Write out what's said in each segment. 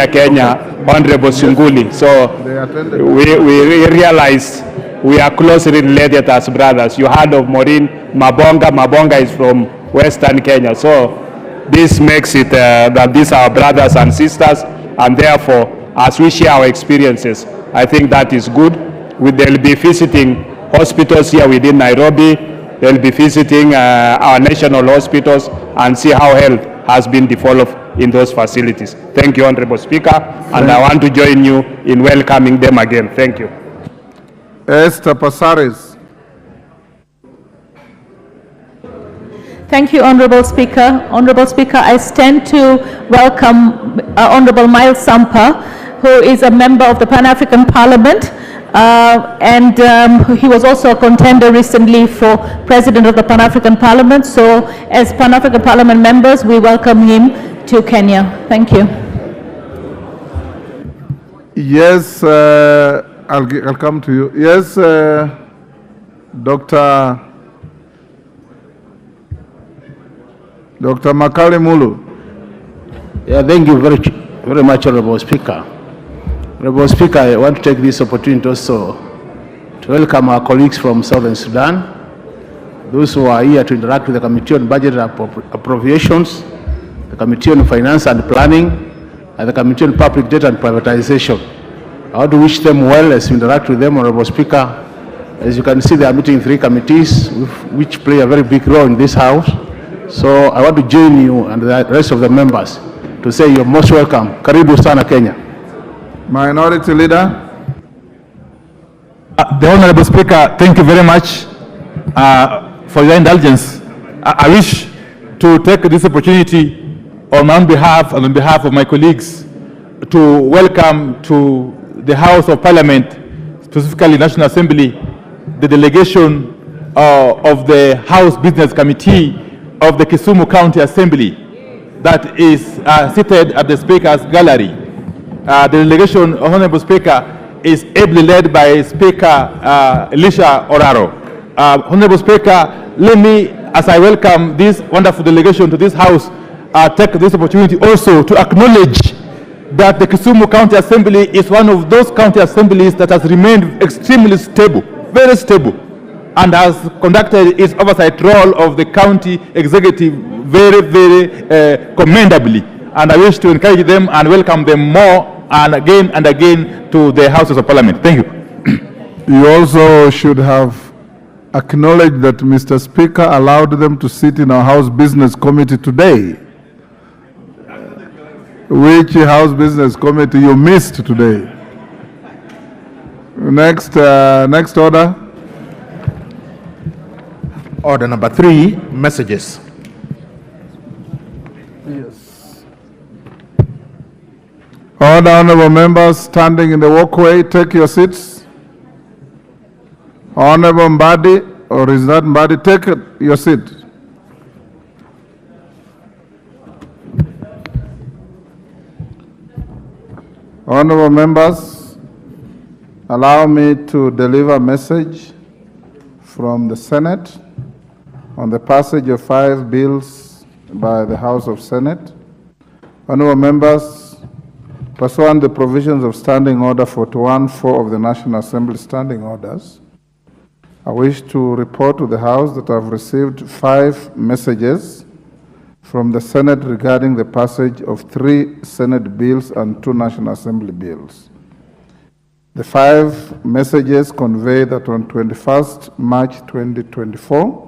Kenya, Honorable Sunguli. So we realized we are closely related as brothers. You heard of Maureen Mabonga. Mabonga is from Western Kenya. So this makes it that these are brothers and sisters, and therefore, as we share our experiences, I think that is good. They'll be visiting hospitals here within Nairobi. They'll be visiting our national hospitals and see how health has been developed in those facilities. Thank you, Honorable Speaker, and I want to join you in welcoming them again. Thank you. Esther Passares. Thank you, Honorable Speaker. Honorable Speaker, I stand to welcome Honorable Miles Sampa, who is a member of the Pan-African Parliament, and he was also a contender recently for President of the Pan-African Parliament. So as Pan-African Parliament members, we welcome him to Kenya. Thank you. Yes, I'll come to you. Yes, Dr. Makale Mulu. Yeah, thank you very much, Honorable Speaker. Honorable Speaker, I want to take this opportunity also to welcome our colleagues from Southern Sudan, those who are here to interact with the Committee on Budget Appropriations, the Committee on Finance and Planning, and the Committee on Public Debt and Privatization. I want to wish them well as we interact with them, Honorable Speaker. As you can see, they are meeting 3 committees which play a very big role in this House. So I want to join you and the rest of the members to say you're most welcome. Karibu sana Kenya. Minority Leader. The Honorable Speaker, thank you very much for your indulgence. I wish to take this opportunity on my own behalf and on behalf of my colleagues to welcome to the House of Parliament, specifically National Assembly, the delegation of the House Business Committee of the Kisumu County Assembly that is seated at the Speaker's gallery. The delegation, Honorable Speaker, is ably led by Speaker Elisha Oraro. Honorable Speaker, let me, as I welcome this wonderful delegation to this House, take this opportunity also to acknowledge that the Kisumu County Assembly is one of those county assemblies that has remained extremely stable, very stable, and has conducted its oversight role of the county executive very, very commendably. And I wish to encourage them and welcome them more and again to the Houses of Parliament. Thank you. You also should have acknowledged that Mr. Speaker allowed them to sit in our House Business Committee today. Which House Business Committee you missed today? Next order. Order number 3, messages. Yes. Order, honorable members standing in the walkway, take your seats. Honorable Mbadi, or is that Mbadi? Take your seat. Honorable members, allow me to deliver a message from the Senate on the passage of 5 bills by the House of Senate. Honorable members, pursuant to the provisions of Standing Order 41-4 of the National Assembly Standing Orders, I wish to report to the House that I've received 5 messages from the Senate regarding the passage of 3 Senate bills and 2 National Assembly bills. The 5 messages convey that on 21st March 2024,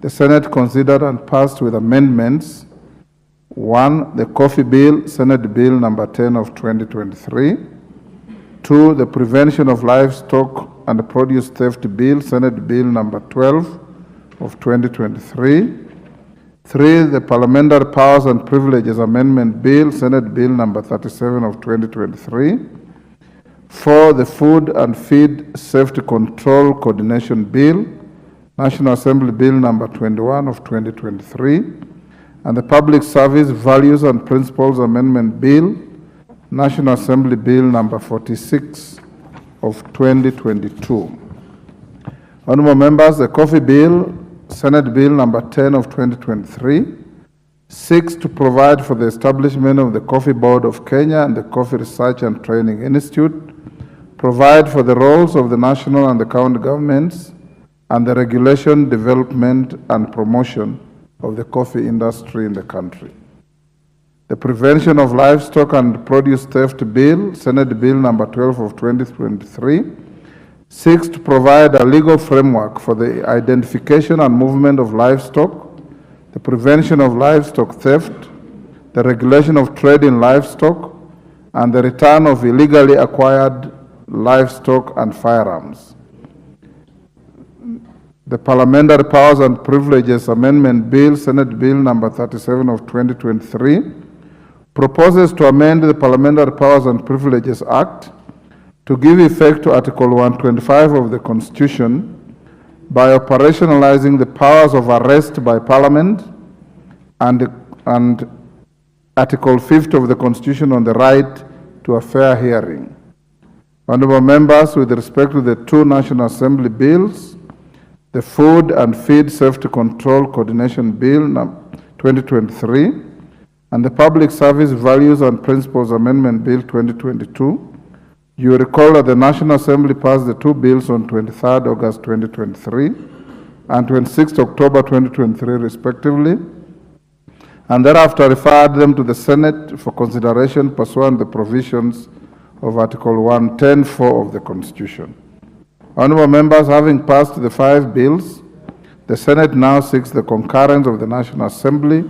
the Senate considered and passed with amendments 1. The Coffee Bill, Senate Bill number 10 of 2023. 2. The Prevention of Livestock and Produce Theft Bill, Senate Bill number 12 of 2023. 3. The Parliamentary Powers and Privileges Amendment Bill, Senate Bill number 37 of 2023. 4. The Food and Feed Safety Control Coordination Bill, National Assembly Bill number 21 of 2023, and the Public Service Values and Principles Amendment Bill, National Assembly Bill number 46 of 2022. Honorable members, the Coffee Bill, Senate Bill number 10 of 2023, 6, to provide for the establishment of the Coffee Board of Kenya and the Coffee Research and Training Institute, provide for the roles of the national and the county governments, and the regulation, development, and promotion of the coffee industry in the country. The Prevention of Livestock and Produce Theft Bill, Senate Bill number 12 of 2023, seeks to provide a legal framework for the identification and movement of livestock, the prevention of livestock theft, the regulation of trade in livestock, and the return of illegally acquired livestock and firearms. The Parliamentary Powers and Privileges Amendment Bill, Senate Bill number 37 of 2023, proposes to amend the Parliamentary Powers and Privileges Act to give effect to Article 125 of the Constitution by operationalizing the powers of arrest by Parliament and Article 50 of the Constitution on the right to a fair hearing. Honorable members, with respect to the two National Assembly bills, the Food and Feed Safety Control Coordination Bill 2023 and the Public Service Values and Principles Amendment Bill 2022, you recall that the National Assembly passed the two bills on 23rd August 2023 and 26th October 2023 respectively, and thereafter referred them to the Senate for consideration pursuant to the provisions of Article 110(4) of the Constitution. Honorable members, having passed the five bills, the Senate now seeks the concurrence of the National Assembly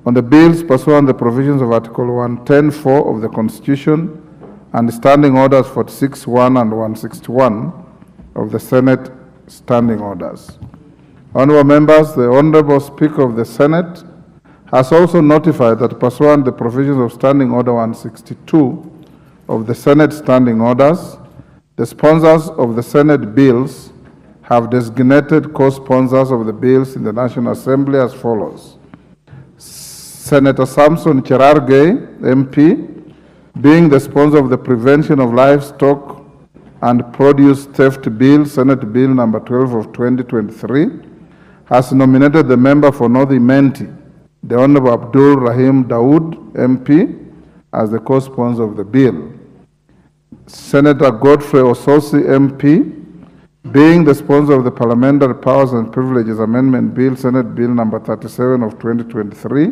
on the bills pursuant to the provisions of Article 110(4) of the Constitution and Standing Orders 46(1) and 161 of the Senate Standing Orders. Honorable members, the Honorable Speaker of the Senate has also notified that pursuant to the provisions of Standing Order 162 of the Senate Standing Orders, the sponsors of the Senate bills have designated co-sponsors of the bills in the National Assembly as follows. Senator Samson Cherargei, MP, being the sponsor of the Prevention of Livestock and Produce Theft Bill, Senate Bill number 12 of 2023, has nominated the member for North Imenti, the Honorable Abdul Rahim Dawood, MP, as the co-sponsor of the bill. Senator Godfrey Ososi, MP, being the sponsor of the Parliamentary Powers and Privileges Amendment Bill, Senate Bill number 37 of 2023,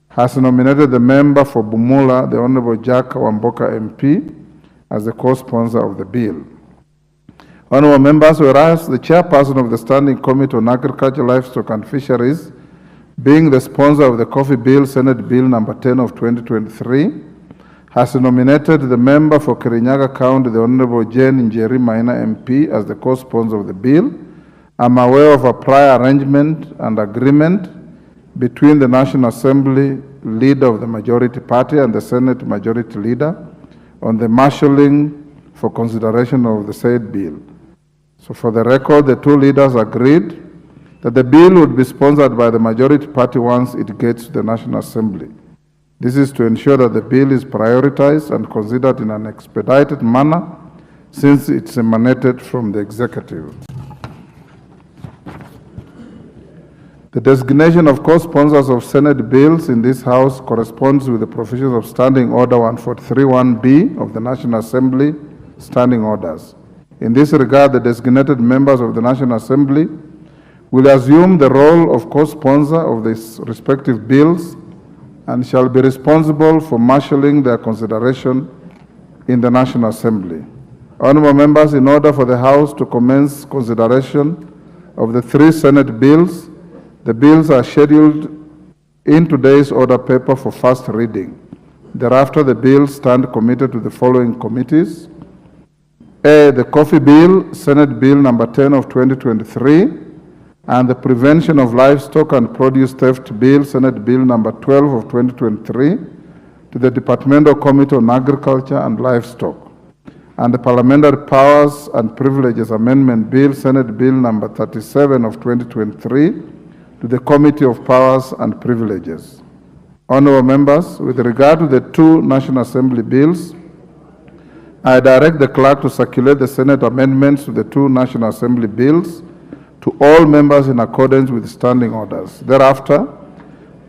has nominated the member for Bumula, the Honorable Jack Wamboka, MP, as the co-sponsor of the bill. Honorable members, whereas the chairperson of the Standing Committee on Agriculture, Livestock and Fisheries, being the sponsor of the Coffee Bill, Senate Bill number 10 of 2023, has nominated the member for Kirinyaga County, the Honorable Jane Njeri Maina, MP, as the co-sponsor of the bill. I'm aware of a prior arrangement and agreement between the National Assembly leader of the majority party and the Senate majority leader on the marshalling for consideration of the said bill. So for the record, the two leaders agreed that the bill would be sponsored by the majority party once it gets to the National Assembly. This is to ensure that the bill is prioritized and considered in an expedited manner since it's emanated from the executive. The designation of co-sponsors of Senate bills in this House corresponds with the provisions of Standing Order 143(1)B of the National Assembly Standing Orders. In this regard, the designated members of the National Assembly will assume the role of co-sponsor of these respective bills and shall be responsible for marshalling their consideration in the National Assembly. Honorable members, in order for the House to commence consideration of the three Senate bills, the bills are scheduled in today's order paper for first reading. Thereafter, the bills stand committed to the following committees. A, the Coffee Bill, Senate Bill number 10 of 2023, and the Prevention of Livestock and Produce Theft Bill, Senate Bill number 12 of 2023, to the Departmental Committee on Agriculture and Livestock, and the Parliamentary Powers and Privileges Amendment Bill, Senate Bill number 37 of 2023, to the Committee of Powers and Privileges. Honorable members, with regard to the two National Assembly bills, I direct the clerk to circulate the Senate amendments to the two National Assembly bills to all members in accordance with standing orders. Thereafter,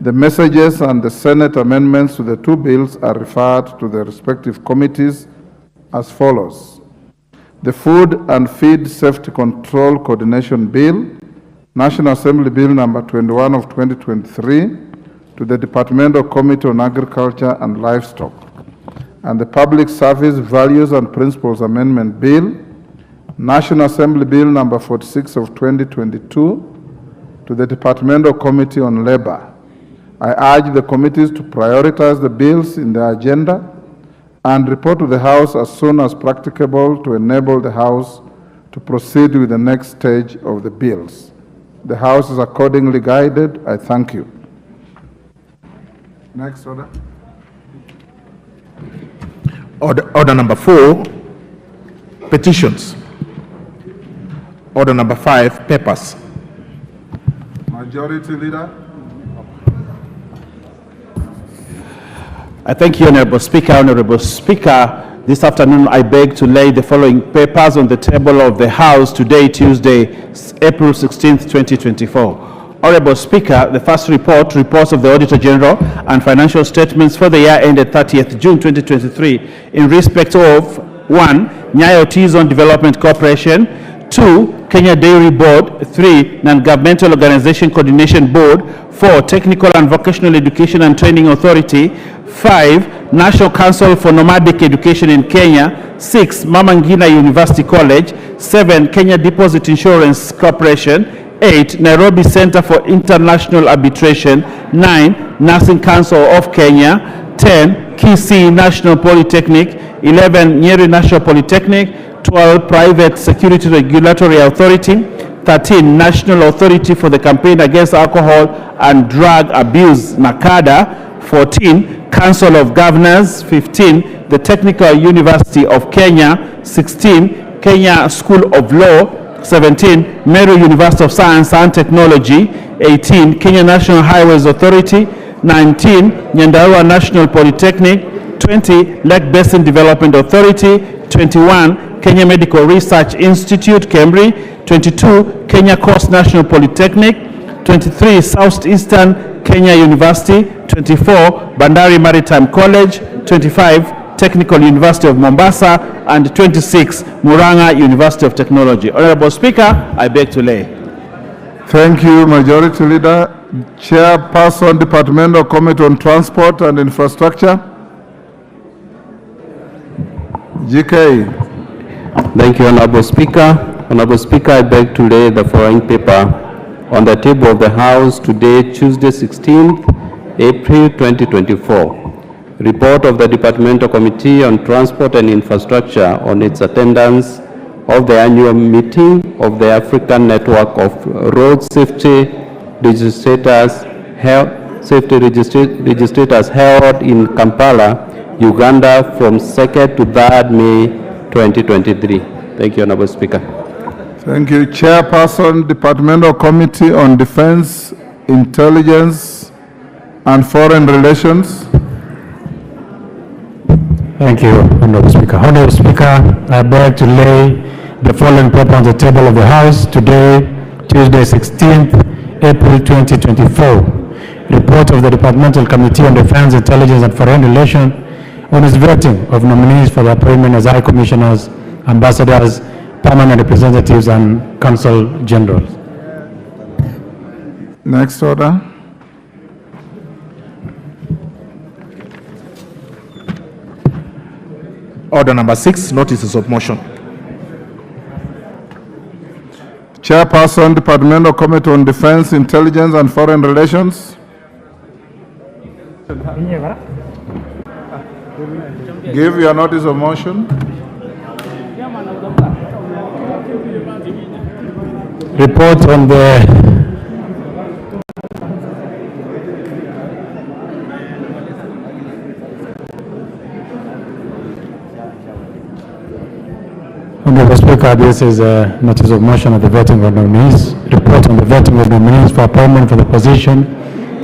The messages and the Senate amendments to the two bills are referred to the respective committees as follows. The Food and Feed Safety Control Coordination Bill, National Assembly Bill number 21 of 2023, to the Departmental Committee on Agriculture and Livestock, and the Public Service Values and Principles Amendment Bill, National Assembly Bill number 46 of 2022, to the Departmental Committee on Labor. I urge the committees to prioritize the bills in their agenda and report to the House as soon as practicable to enable the House to proceed with the next stage of the bills. The House is accordingly guided. I thank you. Next order. Order number 4, petitions. Order number 5, papers. Majority Leader. I thank you, Honorable Speaker. Honorable Speaker, this afternoon I beg to lay the following papers on the table of the House today, Tuesday, April 16th, 2024. Honorable Speaker, the first reports of the Auditor General and financial statements for the year ended 30th June 2023 in respect of 1. Nyayo T-Zone Development Corporation, 2. Kenya Dairy Board, 3. Non-Governmental Organization Coordination Board, 4. Technical and Vocational Education and Training Authority, 5. National Council for Nomadic Education in Kenya, 6. Mama Ngina University College, 7. Kenya Deposit Insurance Corporation, 8. Nairobi Center for International Arbitration, 9. Nursing Council of Kenya, 10. Kisii National Polytechnic, 11. Nyeri National Polytechnic, 12. Private Security Regulatory Authority, 13. National Authority for the Campaign Against Alcohol and Drug Abuse, NACADA, 14. Council of Governors, 15. The Technical University of Kenya, 16. Kenya School of Law, 17. Meru University of Science and Technology, 18. Kenya National Highways Authority, 19. Nyandarua National Polytechnic, 20. Lake Basin Development Authority, 21. Kenya Medical Research Institute, Cambridge, 22. Kenya Coast National Polytechnic, 23. Southeastern Kenya University, 24. Bandari Maritime College, 25. Technical University of Mombasa, and 26. Murang'a University of Technology. Honorable Speaker, I beg to lay. Thank you, Majority Leader. Chairperson, Departmental Committee on Transport and Infrastructure. GK. Thank you, Honorable Speaker. Honorable Speaker, I beg to lay the following paper on the table of the House today, Tuesday, 16th April 2024. Report of the Departmental Committee on Transport and Infrastructure on its attendance of the annual meeting of the African Network of Road Safety Registrators held in Kampala, Uganda from 2nd to 3rd May 2023. Thank you, Honorable Speaker. Thank you. Chairperson, Departmental Committee on Defense, Intelligence and Foreign Relations. Thank you, Honorable Speaker. Honorable Speaker, I beg to lay the following paper on the table of the House today, Tuesday, 16th April 2024. Report of the Departmental Committee on Defense, Intelligence and Foreign Relations on its vetting of nominees for the appointment as High Commissioners, Ambassadors, Permanent Representatives and Consul Generals. Next order. Order number 6, notices of motion. Chairperson, Departmental Committee on Defense, Intelligence and Foreign Relations. Give your notice of motion. Report on the Honorable Speaker, this is a notice of motion of the vetting of nominees. Report on the vetting of nominees for appointment for the position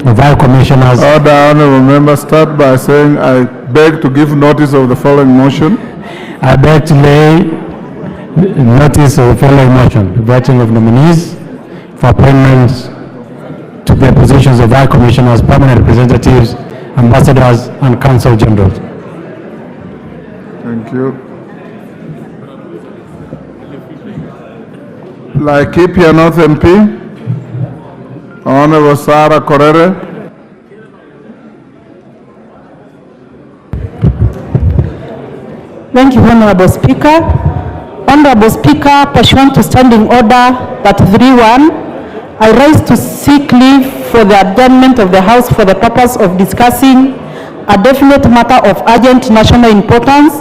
of High Commissioners. Order, Honorable Member, start by saying I beg to give notice of the following motion. I beg to lay notice of the following motion. Vetting of nominees for appointments to their positions of High Commissioners, permanent representatives, ambassadors, and Council Generals. Thank you. Laikipia North MP, Honorable Sarah Korere. Thank you, Honorable Speaker. Honorable Speaker, pursuant to Standing Order 331, I rise to seek leave for the adjournment of the House for the purpose of discussing a definite matter of urgent national importance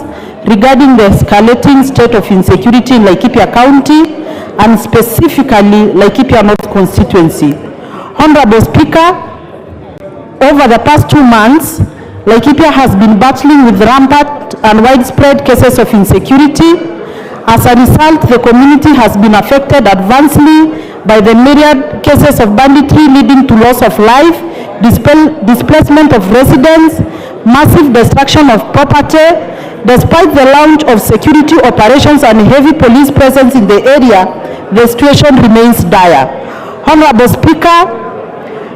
regarding the escalating state of insecurity in Laikipia County and specifically Laikipia North constituency. Honorable Speaker, over the past 2 months, Laikipia has been battling with rampant and widespread cases of insecurity. As a result, the community has been affected adversely by the myriad cases of banditry leading to loss of life, displacement of residents, massive destruction of property. Despite the launch of security operations and heavy police presence in the area, the situation remains dire. Honorable Speaker,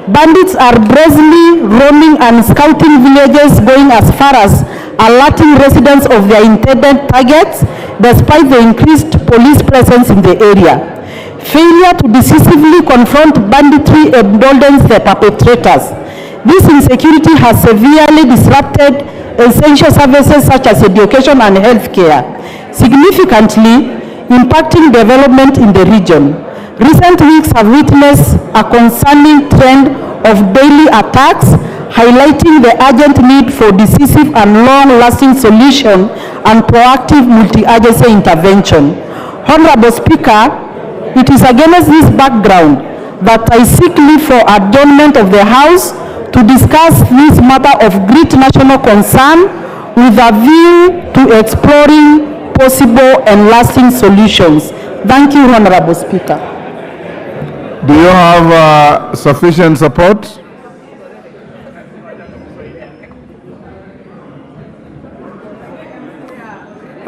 bandits are brazenly roaming and scouting villages, going as far as alerting residents of their intended targets, despite the increased police presence in the area. Failure to decisively confront banditry emboldens the perpetrators. This insecurity has severely disrupted essential services such as education and healthcare, significantly impacting development in the region. Recent weeks have witnessed a concerning trend of daily attacks, highlighting the urgent need for decisive and long-lasting solution and proactive multi-agency intervention. Honorable Speaker, it is against this background that I seek leave for adjournment of the House to discuss this matter of great national concern with a view to exploring possible and lasting solutions. Thank you, Honorable Speaker. Do you have sufficient support?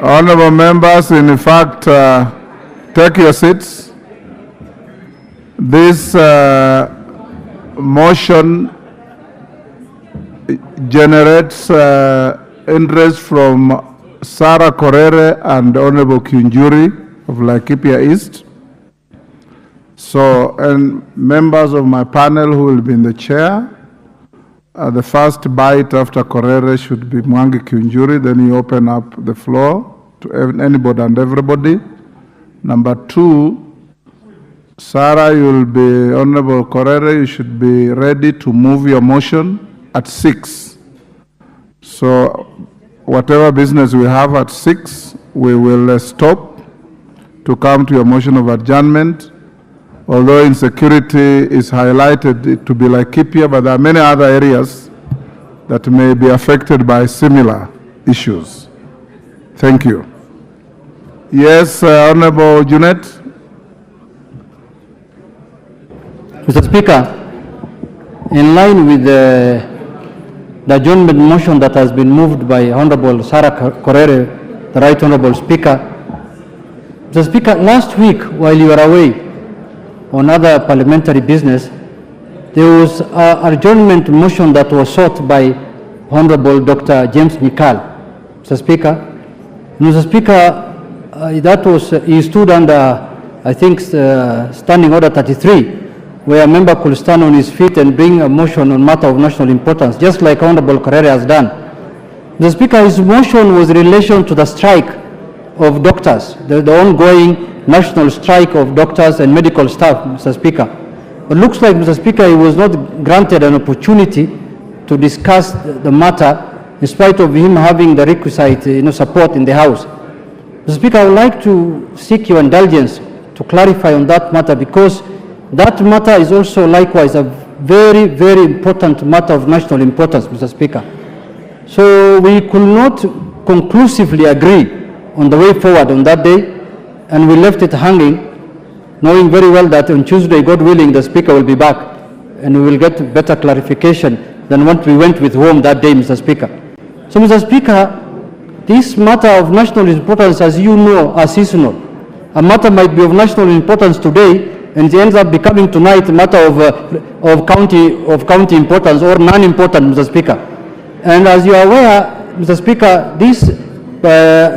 Honorable members, in fact, take your seats. This motion generates interest from Sarah Korere and Honorable Kinjuri of Laikipia East. So, and members of my panel who will be in the chair, the first bite after Korere should be Mwangi Kinjuri, then you open up the floor to anybody and everybody. Number 2, Sarah, you'll be, Honorable Korere, you should be ready to move your motion at 6. So whatever business we have at 6, we will stop to come to your motion of adjournment. Although insecurity is highlighted to be Laikipia, but there are many other areas that may be affected by similar issues. Thank you. Yes, Honorable Junet. Mr. Speaker, in line with the adjournment motion that has been moved by Honorable Sarah Korere, the Right Honorable Speaker, Mr. Speaker, last week while you were away on other parliamentary business, there was an adjournment motion that was sought by Honorable Dr. James Nikal. Mr. Speaker, that was, he stood under, I think, Standing Order 33, where a member could stand on his feet and bring a motion on matter of national importance, just like Honorable Korere has done. The Speaker, his motion was in relation to the strike of doctors, the ongoing national strike of doctors and medical staff, Mr. Speaker. It looks like, Mr. Speaker, he was not granted an opportunity to discuss the matter in spite of him having the requisite support in the House. Mr. Speaker, I would like to seek your indulgence to clarify on that matter, because that matter is also likewise a very, very important matter of national importance, Mr. Speaker. So we could not conclusively agree on the way forward on that day, and we left it hanging, knowing very well that on Tuesday, God willing, the Speaker will be back and we will get better clarification than what we went with home that day, Mr. Speaker. So, Mr. Speaker, this matter of national importance, as you know, are seasonal. A matter might be of national importance today, and it ends up becoming tonight a matter of county importance or non-important, Mr. Speaker. And as you are aware, Mr. Speaker, this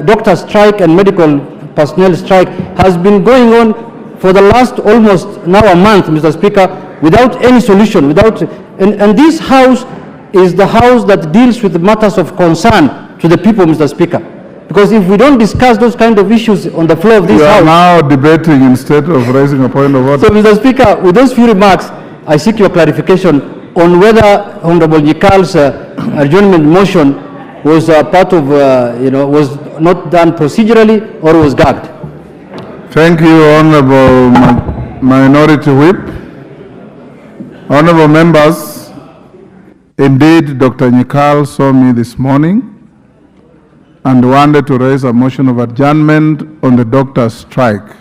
doctor strike and medical personnel strike has been going on for the last almost now a month, Mr. Speaker, without any solution, and this house is the house that deals with matters of concern to the people, Mr. Speaker. Because if we don't discuss those kind of issues on the floor of this house... You are now debating instead of raising a point of order. So, Mr. Speaker, with those few remarks, I seek your clarification on whether Honorable Nyikal's adjournment motion was part of, was not done procedurally or was gagged. Thank you, Honorable Minority Whip. Honorable members, indeed, Dr. Nyikal saw me this morning and wanted to raise a motion of adjournment on the doctor's strike.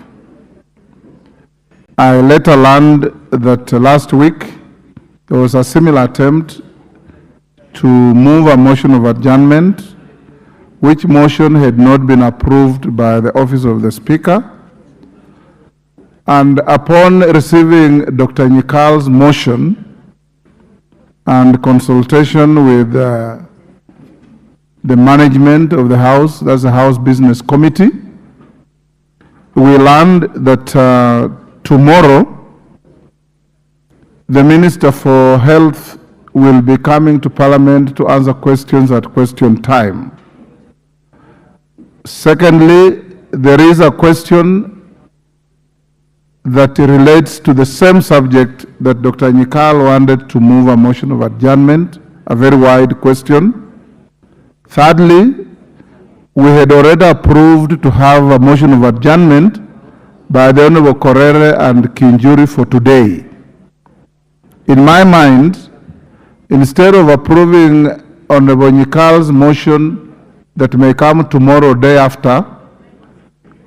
I later learned that last week there was a similar attempt to move a motion of adjournment, which motion had not been approved by the office of the Speaker. And upon receiving Dr. Nyikal's motion and consultation with the management of the House, that's the House Business Committee, we learned that tomorrow the Minister for Health will be coming to Parliament to answer questions at question time. Secondly, there is a question that relates to the same subject that Dr. Nyikal wanted to move a motion of adjournment, a very wide question. Thirdly, we had already approved to have a motion of adjournment by the Honorable Korere and Kinjuri for today. In my mind, instead of approving Honorable Nyikal's motion that may come tomorrow or day after,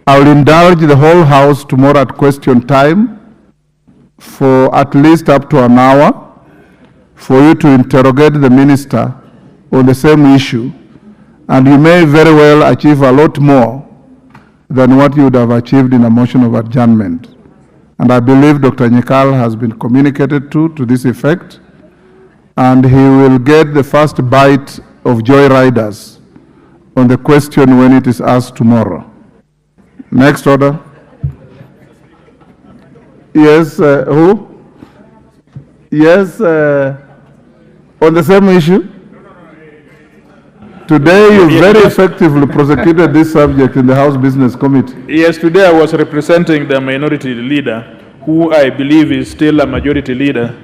I will indulge the whole House tomorrow at question time for at least up to an hour for you to interrogate the Minister on the same issue. And you may very well achieve a lot more than what you would have achieved in a motion of adjournment. And I believe Dr. Nyikal has been communicated to this effect, and he will get the first bite of joyriders on the question when it is asked tomorrow. Next order. Yes, who? Yes, on the same issue? Today you very effectively prosecuted this subject in the House Business Committee. Yes, today I was representing the minority leader, who I believe is still a majority leader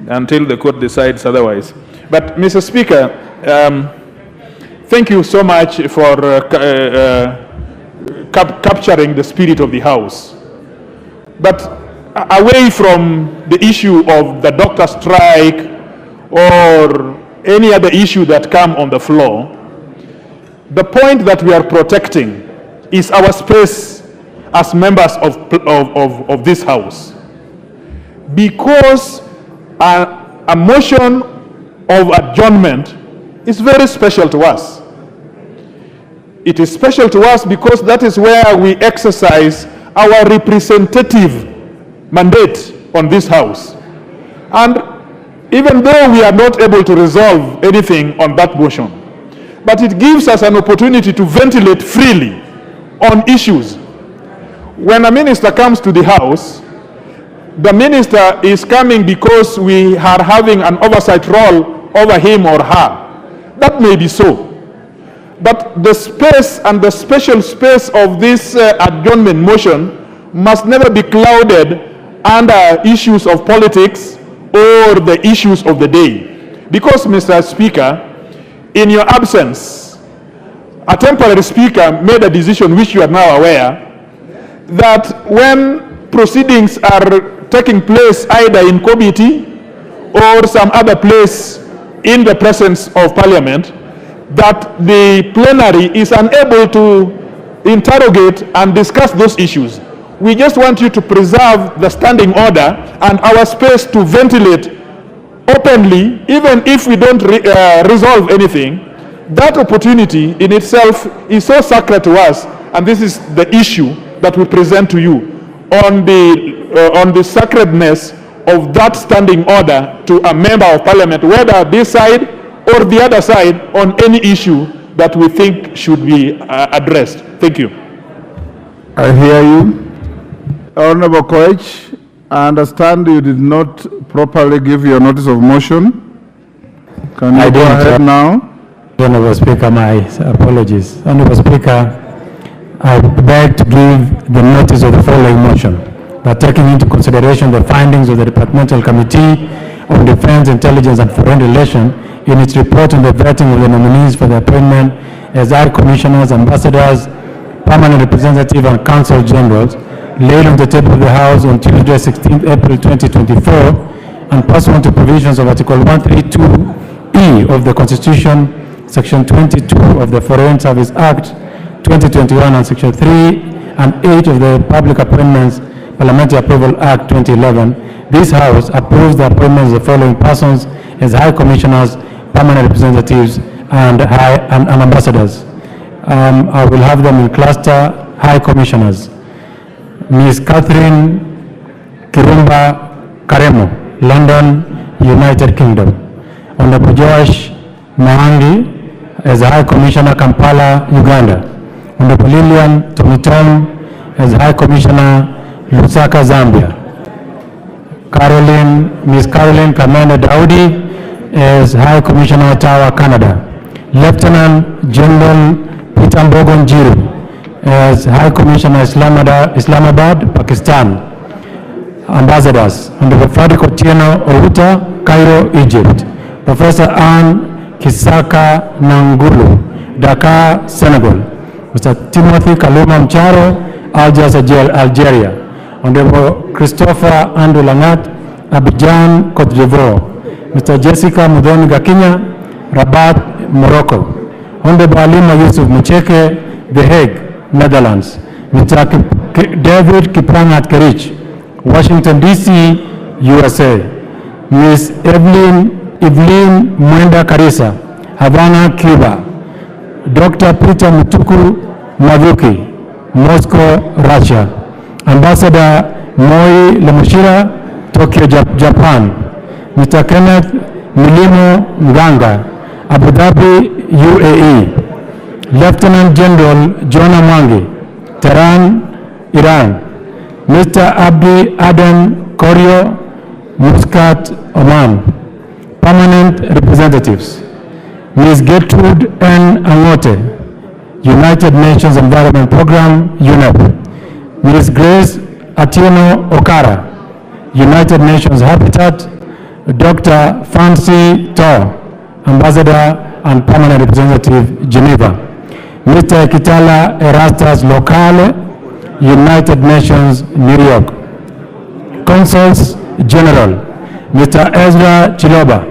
until the court decides otherwise. But Mr. Speaker, thank you so much for capturing the spirit of the House. But away from the issue of the doctor strike or any other issue that come on the floor, the point that we are protecting is our space as members of this House. Because a motion of adjournment is very special to us. It is special to us because that is where we exercise our representative mandate on this House. And even though we are not able to resolve anything on that motion, but it gives us an opportunity to ventilate freely on issues. When a minister comes to the House, the minister is coming because we are having an oversight role over him or her. That may be so. But the space and the special space of this adjournment motion must never be clouded under issues of politics or the issues of the day. Because, Mr. Speaker, in your absence, a temporary speaker made a decision, which you are now aware, that when proceedings are taking place either in committee or some other place in the presence of Parliament, that the plenary is unable to interrogate and discuss those issues. We just want you to preserve the standing order and our space to ventilate openly, even if we don't resolve anything. That opportunity in itself is so sacred to us, and this is the issue that we present to you. On the on the sacredness of that standing order to a member of parliament, whether this side or the other side, on any issue that we think should be addressed. Thank you. I hear you. Honorable Koech, I understand you did not properly give your notice of motion. Can you go ahead now? Honorable Speaker, my apologies. Honorable Speaker, I beg to give the notice of the following motion, that taking into consideration the findings of the Departmental Committee on Defense, Intelligence and Foreign Relations in its report on the vetting of the nominees for the appointment as High Commissioners, Ambassadors, Permanent Representative and Consul Generals, laid on the table of the House on Tuesday, 16th April 2024, and pursuant to provisions of Article 132E of the Constitution, Section 22 of the Foreign Service Act 2021 and Section 3 and 8 of the Public Appointments Parliamentary Approval Act 2011, this House approves the appointments of the following persons as High Commissioners, Permanent Representatives, and Ambassadors. I will have them in cluster. High Commissioners: Ms. Catherine Kirumba Karemo, London, United Kingdom. Honorable Joash Mahangi as High Commissioner, Kampala, Uganda. Honorable Lilian Tomitom as High Commissioner, Lusaka, Zambia. Ms. Caroline Kamene Daudi as High Commissioner, Ottawa, Canada. Lieutenant General Peter Mbogo Njiru as High Commissioner, Islamabad, Pakistan. Ambassadors: Honorable Fadi Otieno Outa, Cairo, Egypt. Professor Anne Kisaka Nangulu, Dakar, Senegal. Mr. Timothy Kaluma Mcharo, Algiers, Algeria. Honorable Christopher Andrew Langat, Abidjan, Cote d'Ivoire. Mr. Jessica Mudhoni Gakinya, Rabat, Morocco. Honorable Alima Yusuf Mucheke, The Hague, Netherlands. Mr. David Kiprangat Kerich, Washington, D.C., USA. Ms. Evelyn Mwenda Karisa, Havana, Cuba. Dr. Peter Mutuku Mavuki, Moscow, Russia. Ambassador Moi Lemushira, Tokyo, Japan. Mr. Kenneth Milimo Nganga, Abu Dhabi, UAE. Lieutenant General John Amangi, Tehran, Iran. Mr. Abdi Adam Korio, Muscat, Oman. Permanent Representatives: Ms. Gertrude N. Angote, United Nations Environment Program, UNEP. Ms. Grace Atieno Okara, United Nations Habitat. Dr. Fancy Tor, Ambassador and Permanent Representative, Geneva. Mr. Kitala Erastus Locale, United Nations, New York. Consuls General: Mr. Ezra Chiloba,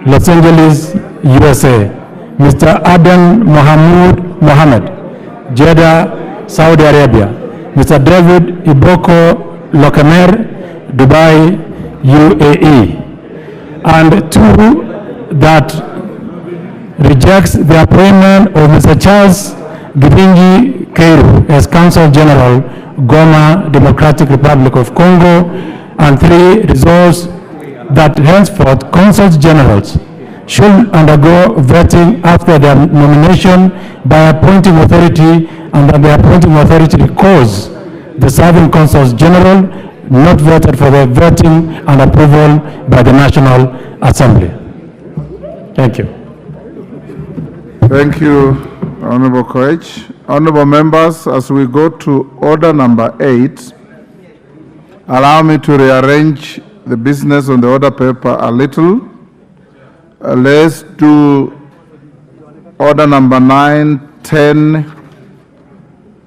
Los Angeles, USA. Mr. Adan Mohammed, Jeddah, Saudi Arabia. Mr. David Iboko Lokemer, Dubai, UAE. And two, that rejects the appointment of Mr. Charles Giringi Keiru as Consul General, Goma, Democratic Republic of Congo. And three, resolves that henceforth Consuls Generals should undergo vetting after their nomination by appointing authority, and that the appointing authority recalls the serving Consuls General not voted for the vetting and approval by the National Assembly. Thank you. Thank you, Honorable Koech. Honorable members, as we go to order number 8, allow me to rearrange the business on the order paper a little. Let's do order number 9, 10,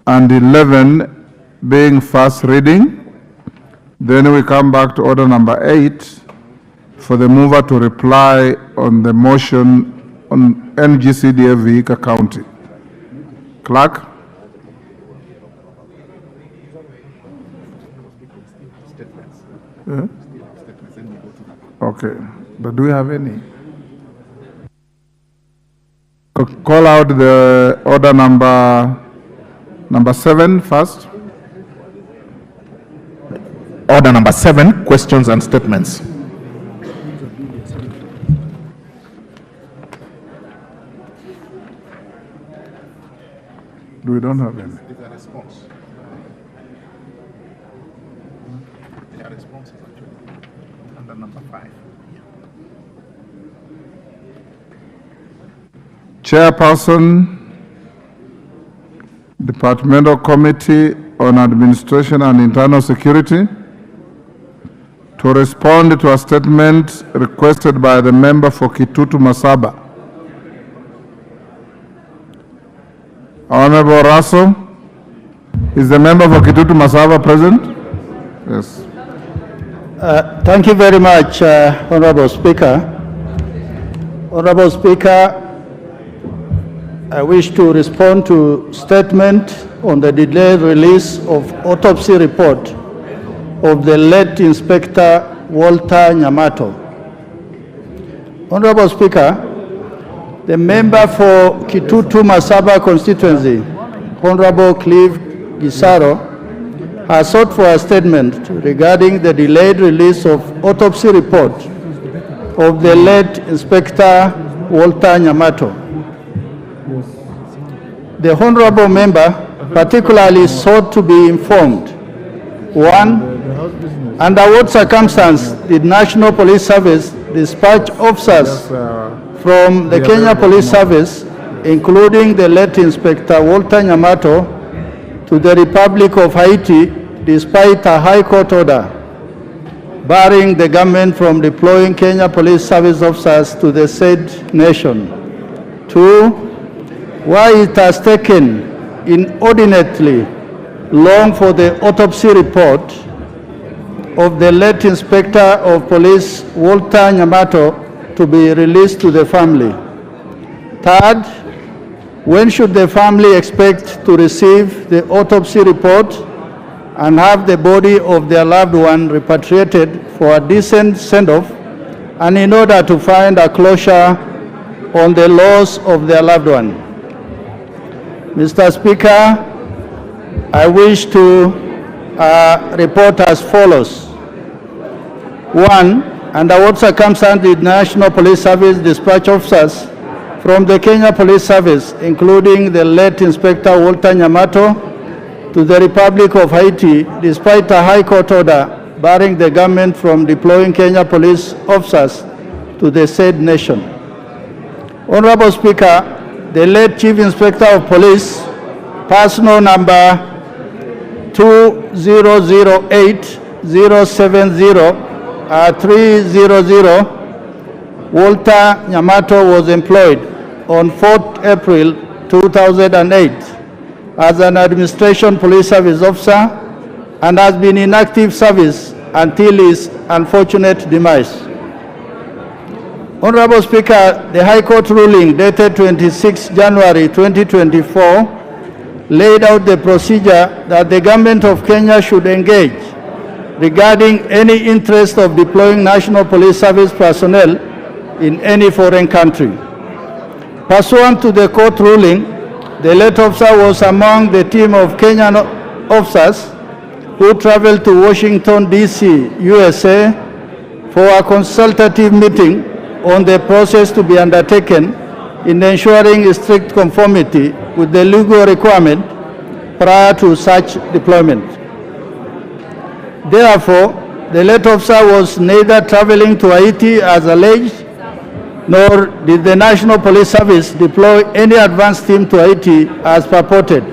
and 11 being first reading. Then we come back to order number 8 for the mover to reply on the motion on NGCDF Vihiga County. Clerk. Okay, but do we have any? Call out the order number 7 first. Order number 7, questions and statements. We don't have any. Under number 5. Chairperson, Departmental Committee on Administration and Internal Security, to respond to a statement requested by the member for Kitutu Masaba. Honorable Russell, is the member for Kitutu Masaba present? Yes. Thank you very much, Honorable Speaker. Honorable Speaker, I wish to respond to statement on the delayed release of autopsy report of the late Inspector Walter Nyamato. Honorable Speaker, the member for Kitutu Masaba constituency, Honorable Clive Gisaro, has sought for a statement regarding the delayed release of autopsy report of the late Inspector Walter Nyamato. The honorable member particularly sought to be informed, 1, under what circumstance did National Police Service dispatch officers from the Kenya Police Service, including the late Inspector Walter Nyamato, to the Republic of Haiti despite a High Court order barring the government from deploying Kenya Police Service officers to the said nation. 2, why it has taken inordinately long for the autopsy report of the late Inspector of Police Walter Nyamato to be released to the family. 3rd, when should the family expect to receive the autopsy report and have the body of their loved one repatriated for a decent send-off and in order to find a closure on the loss of their loved one? Mr. Speaker, I wish to report as follows. 1, under what circumstance did National Police Service dispatch officers from the Kenya Police Service, including the late Inspector Walter Nyamato, to the Republic of Haiti, despite a High Court order barring the government from deploying Kenya police officers to the said nation? Honorable Speaker, the late Chief Inspector of Police, personal number 2008-070-300, Walter Nyamato, was employed on 4th April 2008 as an Administration Police Service officer and has been in active service until his unfortunate demise. Honorable Speaker, the High Court ruling dated 26 January 2024 laid out the procedure that the government of Kenya should engage regarding any interest of deploying National Police Service personnel in any foreign country. Pursuant to the court ruling, the late officer was among the team of Kenyan officers who traveled to Washington, D.C., USA for a consultative meeting on the process to be undertaken in ensuring strict conformity with the legal requirement prior to such deployment. Therefore, the late officer was neither traveling to Haiti as alleged, nor did the National Police Service deploy any advance team to Haiti as purported.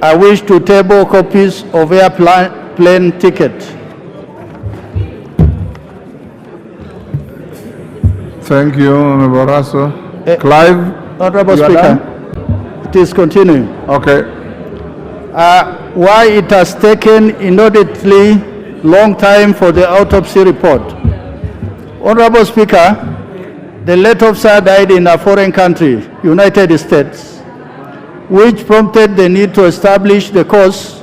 I wish to table copies of airplane ticket. Thank you, Honorable Russell. Clive? Honorable Speaker, it is continuing. Okay. Why it has taken inordinately long time for the autopsy report. Honorable Speaker, the late officer died in a foreign country, United States, which prompted the need to establish the cause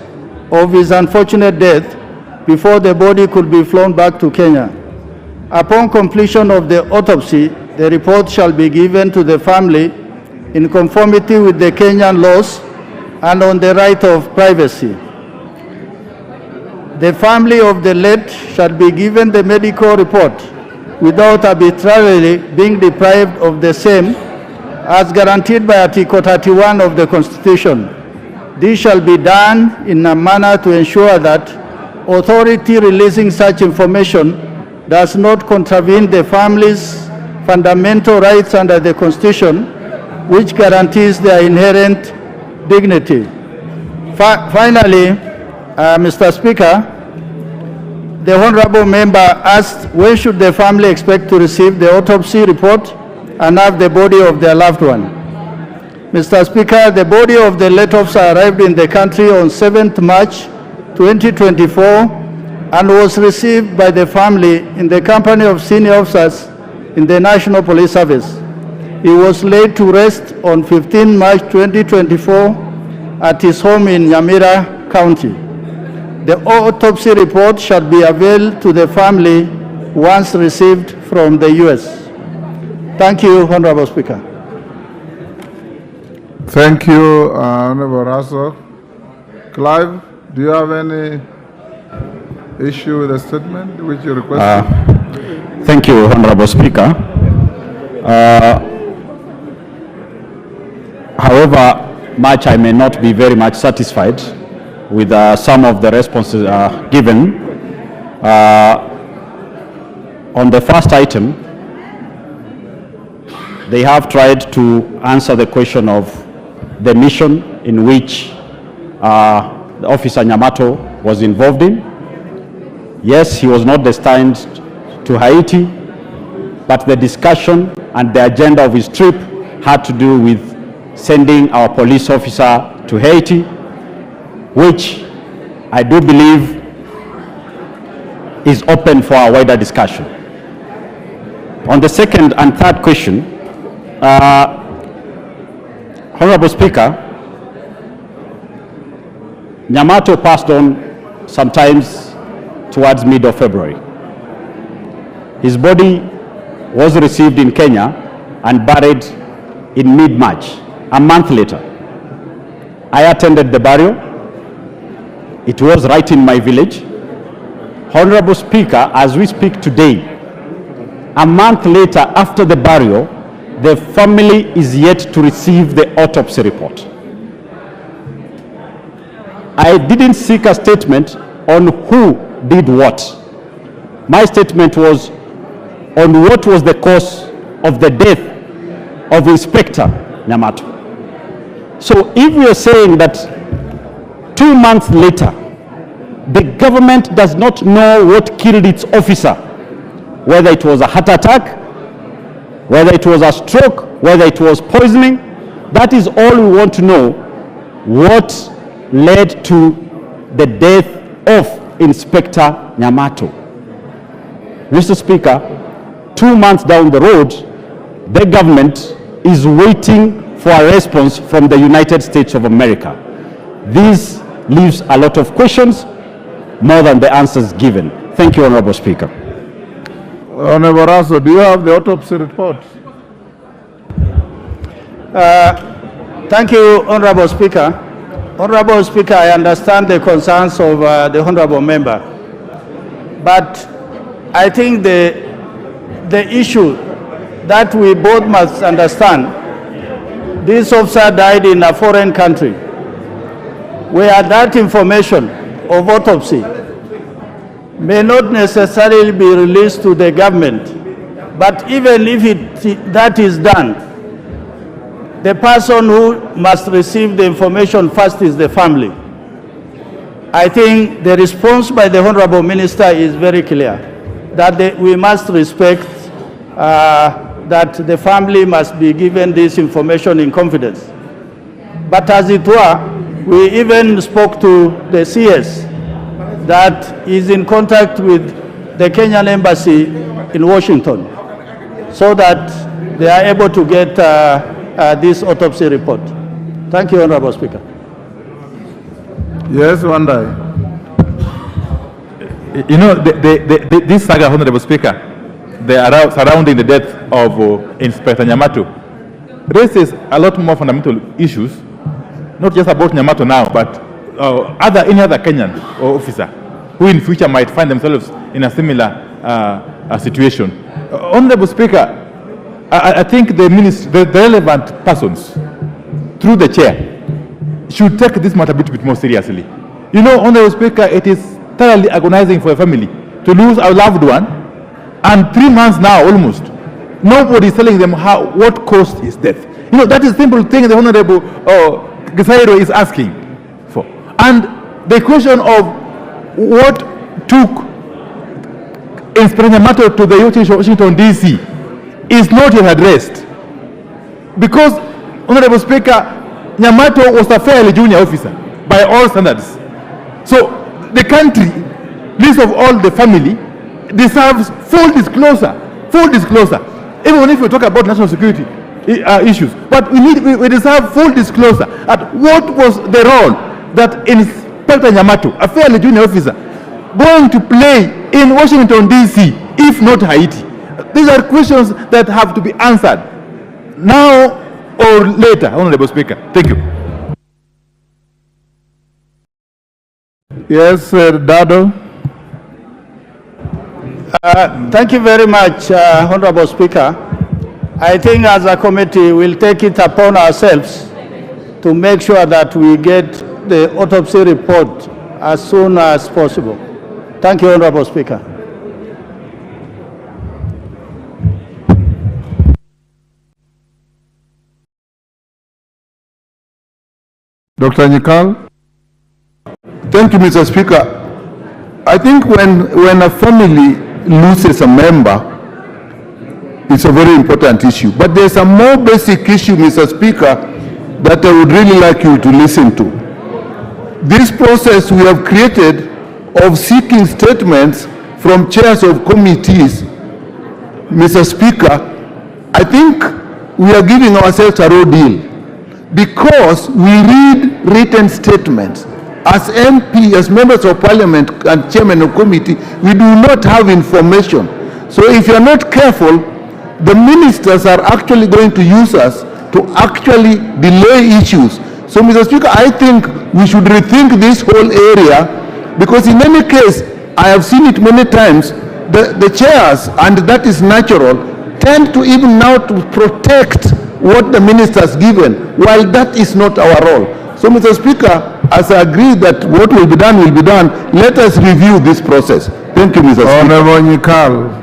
of his unfortunate death before the body could be flown back to Kenya. Upon completion of the autopsy, the report shall be given to the family in conformity with the Kenyan laws and on the right of privacy. the family of the late shall be given the medical report without arbitrarily being deprived of the same as guaranteed by Article 31 of the Constitution. This shall be done in a manner to ensure that authority releasing such information does not contravene the family's fundamental rights under the Constitution, which guarantees their inherent dignity. Finally, Mr. Speaker, the honorable member asked when should the family expect to receive the autopsy report and have the body of their loved one. Mr. Speaker, the body of the late officer arrived in the country on 7th March 2024 and was received by the family in the company of senior officers in the National Police Service. He was laid to rest on 15 March 2024 at his home in Nyamira County. The autopsy report shall be available to the family once received from the U.S. Thank you, Honorable Speaker. Thank you, Honorable Russell. Clive, do you have any issue with the statement which you requested? Thank you, Honorable Speaker. However, much I may not be very much satisfied with some of the responses given. On the first item, they have tried to answer the question of the mission in which the Officer Nyamato was involved in. Yes, he was not destined to Haiti, but the discussion and the agenda of his trip had to do with sending our police officer to Haiti, which I do believe is open for a wider discussion. On the second and third question, Honorable Speaker, Nyamato passed on sometimes towards mid of February. His body was received in Kenya and buried in mid-March, a month later. I attended the burial. It was right in my village. Honorable Speaker, as we speak today, a month later after the burial, the family is yet to receive the autopsy report. I didn't seek a statement on who did what. My statement was on what was the cause of the death of Inspector Nyamato. So if we are saying that 2 months later, the government does not know what killed its officer, whether it was a heart attack, whether it was a stroke, whether it was poisoning, that is all we want to know, what led to the death of Inspector Nyamato. Mr. Speaker, 2 months down the road, the government is waiting for a response from the United States of America. This leaves a lot of questions, more than the answers given. Thank you, Honorable Speaker. Honorable Russell, do you have the autopsy report? Thank you, Honorable Speaker. Honorable Speaker, I understand the concerns of the Honorable Member, but I think the issue that we both must understand, this officer died in a foreign country, where that information of autopsy may not necessarily be released to the government, but even if that is done, the person who must receive the information first is the family. I think the response by the Honorable Minister is very clear, that we must respect that the family must be given this information in confidence. But as it were, we even spoke to the CS that is in contact with the Kenyan Embassy in Washington, so that they are able to get this autopsy report. Thank you, Honorable Speaker. Yes, one day. You know, this saga, Honorable Speaker, surrounding the death of Inspector Nyamato, raises a lot more fundamental issues, not just about Nyamato now, but any other Kenyan officer who in future might find themselves in a similar situation. Honorable Speaker, I think the relevant persons, through the chair, should take this matter a bit more seriously. You know, Honorable Speaker, it is thoroughly agonizing for a family to lose a loved one, and 3 months now almost, nobody is telling them what caused his death. You know, that is a simple thing the Honorable Gisairo is asking for. And the question of what took Inspector Nyamato to the Washington DC is not yet addressed. Because, Honorable Speaker, Nyamato was a fairly junior officer by all standards. So the country, least of all the family, deserves full disclosure. Even if we talk about national security issues, but we deserve full disclosure at what was the role that Inspector Nyamato, a fairly junior officer, going to play in Washington DC, if not Haiti. These are questions that have to be answered now or later, Honorable Speaker. Thank you. Yes, Dado. Thank you very much, Honorable Speaker. I think as a committee, we'll take it upon ourselves to make sure that we get the autopsy report as soon as possible. Thank you, Honorable Speaker. Dr. Nyikal. Thank you, Mr. Speaker. I think when a family loses a member, it's a very important issue. But there's a more basic issue, Mr. Speaker, that I would really like you to listen to. This process we have created of seeking statements from chairs of committees, Mr. Speaker, I think we are giving ourselves a raw deal, because we read written statements. As MP, as members of parliament and chairman of committee, we do not have information. So if you are not careful, the ministers are actually going to use us to actually delay issues. So, Mr. Speaker, I think we should rethink this whole area, because in any case, I have seen it many times, the chairs, and that is natural, tend to even now to protect what the ministers given, while that is not our role. So, Mr. Speaker, as I agree that what will be done, let us review this process. Thank you, Mr. Speaker. Honorable Nyikal,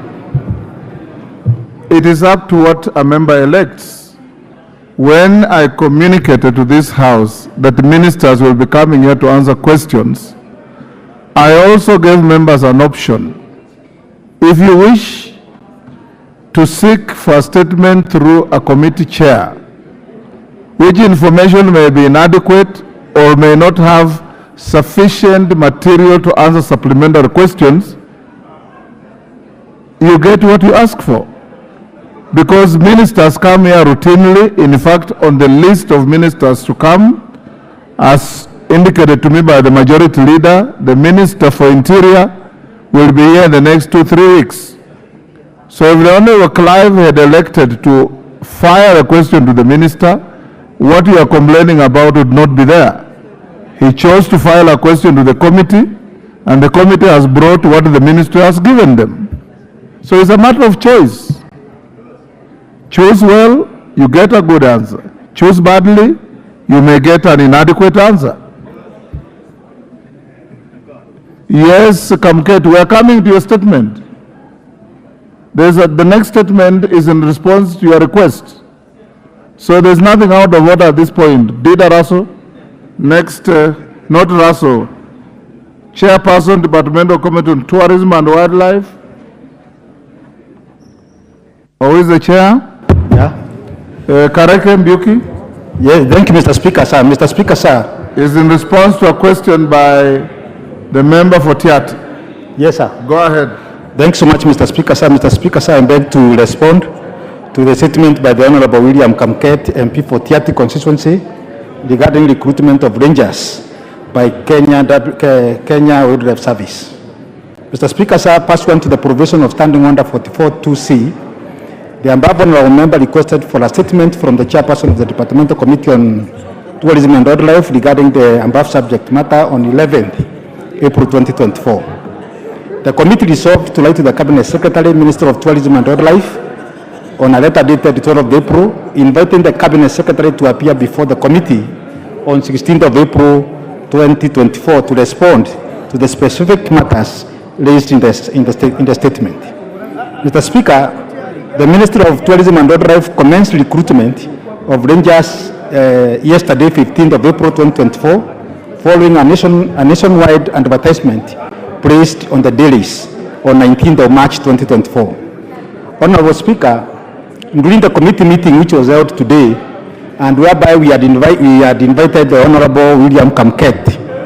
it is up to what a member elects. When I communicated to this House that the ministers will be coming here to answer questions, I also gave members an option. If you wish to seek for a statement through a committee chair, which information may be inadequate or may not have sufficient material to answer supplementary questions, you get what you ask for. Because ministers come here routinely. In fact, on the list of ministers to come, as indicated to me by the majority leader, the Minister for Interior will be here in the next 2-3 weeks. So if the Honorable Clive had elected to fire a question to the minister, what you are complaining about would not be there. He chose to file a question to the committee, and the committee has brought what the minister has given them. So it's a matter of choice. Choose well, you get a good answer. Choose badly, you may get an inadequate answer. Yes, Kamket, we are coming to your statement. The next statement is in response to your request. So there's nothing out of order at this point. Dida Raso, next, not Raso, Chairperson, Departmental Committee on Tourism and Wildlife. Who is the chair? Yeah. Kareke Mbuki. Yes, thank you, Mr. Speaker, sir. Mr. Speaker, sir. Is in response to a question by the member for Tiat. Yes, sir. Go ahead. Thanks so much, Mr. Speaker, sir. Mr. Speaker, sir, I beg to respond to the statement by the Honorable William Kamket, MP for Tiati constituency, regarding recruitment of rangers by Kenya Wildlife Service. Mr. Speaker, sir, pursuant to the provision of Standing Order 44(2)C, the above honorable member requested for a statement from the chairperson of the Departmental Committee on Tourism and Wildlife regarding the above subject matter on 11th April 2024. The committee resolved to write to the Cabinet Secretary, Minister of Tourism and Wildlife, on a letter dated 12th of April, inviting the Cabinet Secretary to appear before the committee on 16th of April 2024 to respond to the specific matters raised in the statement. Mr. Speaker, the Minister of Tourism and Wildlife commenced recruitment of rangers yesterday, 15th of April 2024, following a nationwide advertisement placed on the dailies on 19th of March 2024. Honorable Speaker, during the committee meeting which was held today, and whereby we had invited the Honorable William Kamket,